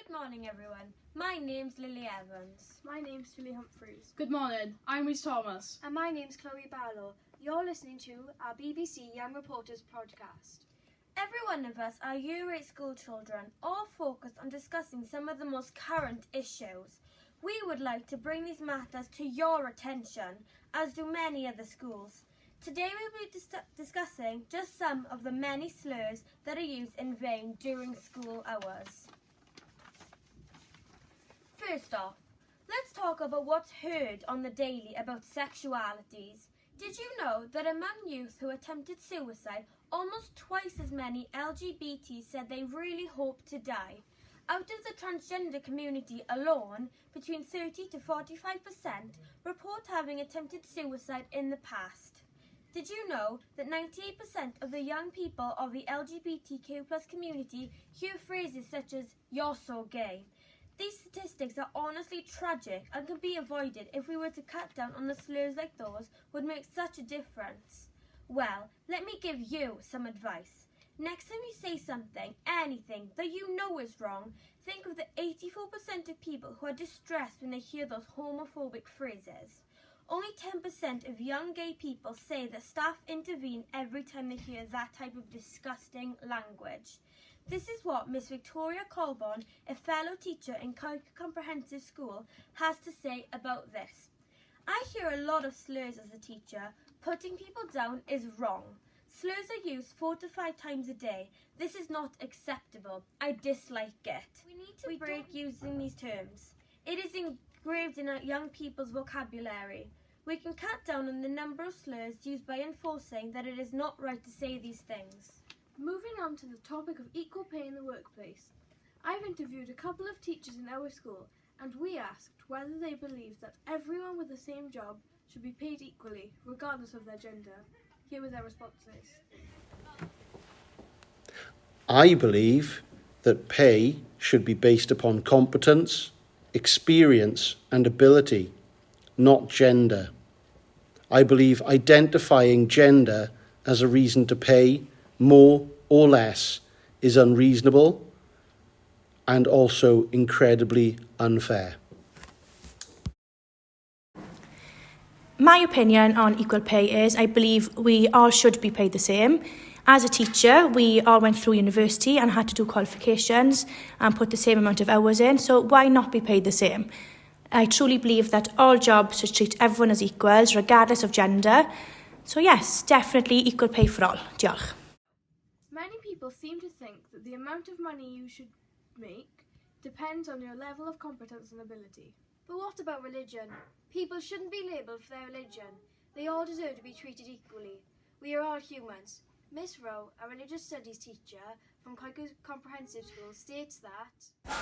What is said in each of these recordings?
Good morning, everyone. My name's Lily Evans. My name's Julie Humphreys. Good morning, I'm Rhys Thomas. And my name's Chloe Barlow. You're listening to our BBC Young Reporters podcast. Every one of us are Year 8 school children, all focused on discussing some of the most current issues. We would like to bring these matters to your attention, as do many other schools. Today we'll be discussing just some of the many slurs that are used in vain during school hours. First off, let's talk about what's heard on the daily about sexualities. Did you know that among youth who attempted suicide, almost twice as many LGBT said they really hope to die? Out of the transgender community alone, between 30 to 45% report having attempted suicide in the past. Did you know that 98% of the young people of the LGBTQ+ community hear phrases such as, "You're so gay"? These statistics are honestly tragic and can be avoided if we were to cut down on the slurs like those would make such a difference. Well, let me give you some advice. Next time you say something, anything, that you know is wrong, think of the 84% of people who are distressed when they hear those homophobic phrases. Only 10% of young gay people say that staff intervene every time they hear that type of disgusting language. This is what Miss Victoria Colborne, a fellow teacher in Quaker Comprehensive School, has to say about this. I hear a lot of slurs as a teacher. Putting people down is wrong. Slurs are used 4 to 5 times a day. This is not acceptable. I dislike it. We need to break using these terms. It is engraved in our young people's vocabulary. We can cut down on the number of slurs used by enforcing that it is not right to say these things. Moving on to the topic of equal pay in the workplace. I've interviewed a couple of teachers in our school and we asked whether they believe that everyone with the same job should be paid equally, regardless of their gender. Here were their responses. I believe that pay should be based upon competence, experience and ability, not gender. I believe identifying gender as a reason to pay more or less is unreasonable and also incredibly unfair. My opinion on equal pay is I believe we all should be paid the same. As a teacher, we all went through university and had to do qualifications and put the same amount of hours in, so why not be paid the same? I truly believe that all jobs should treat everyone as equals, regardless of gender. So yes, definitely equal pay for all. Diolch. Many people seem to think that the amount of money you should make depends on your level of competence and ability. But what about religion? People shouldn't be labelled for their religion. They all deserve to be treated equally. We are all humans. Miss Rowe, a religious studies teacher from Quaker Comprehensive School, states that...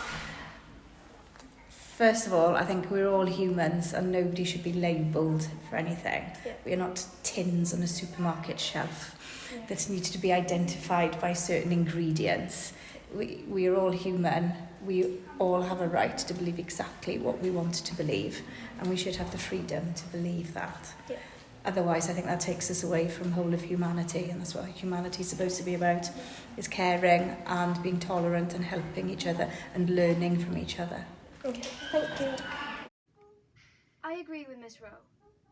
First of all, I think we're all humans and nobody should be labelled for anything. Yeah. We are not tins on a supermarket shelf that need to be identified by certain ingredients. We are all human. We all have a right to believe exactly what we want to believe, and we should have the freedom to believe that. Yeah. Otherwise, I think that takes us away from whole of humanity, and that's what humanity is supposed to be about, is caring and being tolerant and helping each other and learning from each other. Okay, thank you. I agree with Miss Rowe.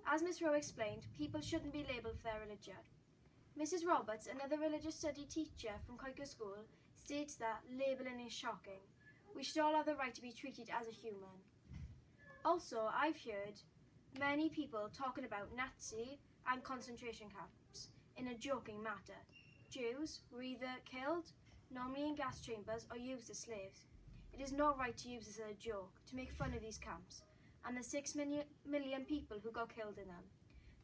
As Miss Rowe explained, people shouldn't be labelled for their religion. Mrs. Roberts, another religious study teacher from Quaker School, states that labelling is shocking. We should all have the right to be treated as a human. Also, I've heard many people talking about Nazi and concentration camps in a joking matter. Jews were either killed, normally in gas chambers, or used as slaves. It is not right to use this as a joke, to make fun of these camps, and the 6 million people who got killed in them.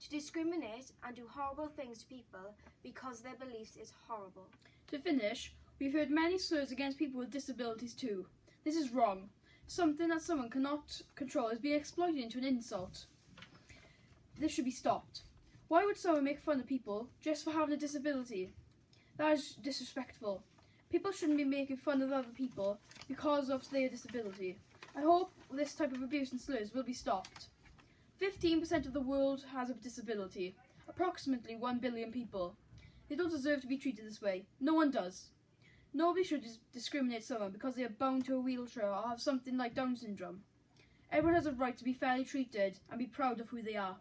To discriminate and do horrible things to people because of their beliefs is horrible. To finish, we've heard many slurs against people with disabilities too. This is wrong. Something that someone cannot control is being exploited into an insult. This should be stopped. Why would someone make fun of people just for having a disability? That is disrespectful. People shouldn't be making fun of other people because of their disability. I hope this type of abuse and slurs will be stopped. 15% of the world has a disability, approximately 1 billion people. They don't deserve to be treated this way. No one does. Nobody should discriminate someone because they are bound to a wheelchair or have something like Down syndrome. Everyone has a right to be fairly treated and be proud of who they are.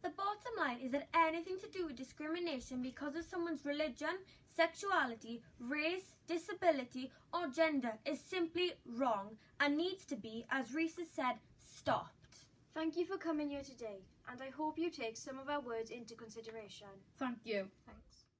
The bottom line is that anything to do with discrimination because of someone's religion, sexuality, race, disability or gender is simply wrong and needs to be, as Rhys has said, stopped. Thank you for coming here today, and I hope you take some of our words into consideration. Thank you. Thanks.